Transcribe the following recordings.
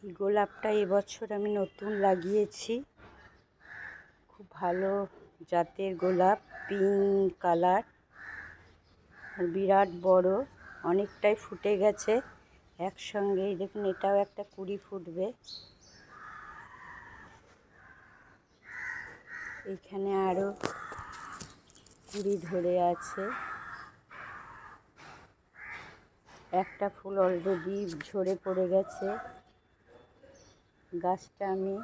এই গোলাপটা এবছর আমি নতুন লাগিয়েছি। খুব ভালো জাতের গোলাপ, পিঙ্ক কালার, আর বিরাট বড়, অনেকটাই ফুটে গেছে একসঙ্গে। দেখুন, এটাও একটা কুড়ি ফুটবে। এখানে আরো কুড়ি ধরে আছে। একটা ফুল অলরেডি ঝরে পড়ে গেছে। গাছটা আমি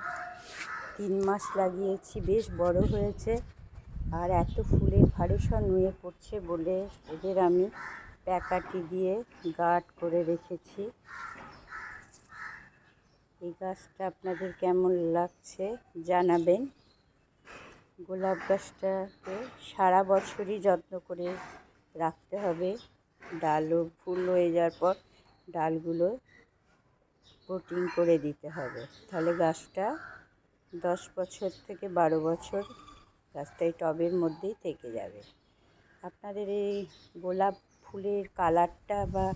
3 মাস লাগিয়েছি, বেশ বড় হয়েছে। আর এত ফুলের ভারিসা নুয়ে পড়ছে বলে এদের আমি প্যাকাটি দিয়ে গার্ড করে রেখেছি। এই গাছটা আপনাদের কেমন লাগছে জানাবেন। গোলাপ গাছটাকে সারা বছরই যত্ন করে রাখতে হবে। ডালও ফুল হয়ে যাওয়ার পর ডালগুলো পোটিং করে দিতে হবে, তাহলে গাছটা 10 বছর থেকে 12 বছর গাছটা এই টবের মধ্যেই থেকে যাবে। আপনাদের এই গোলাপ ফুলের কালারটা বা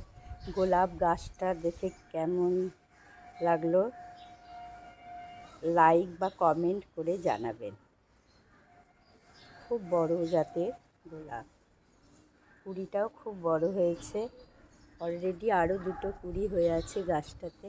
গোলাপ গাছটা দেখে কেমন লাগলো লাইক বা কমেন্ট করে জানাবেন। খুব বড় জাতের গোলাপ, কুড়িটাও খুব বড় হয়েছে। অলরেডি আরও 2টো কুড়ি হয়ে আছে গাছটাতে।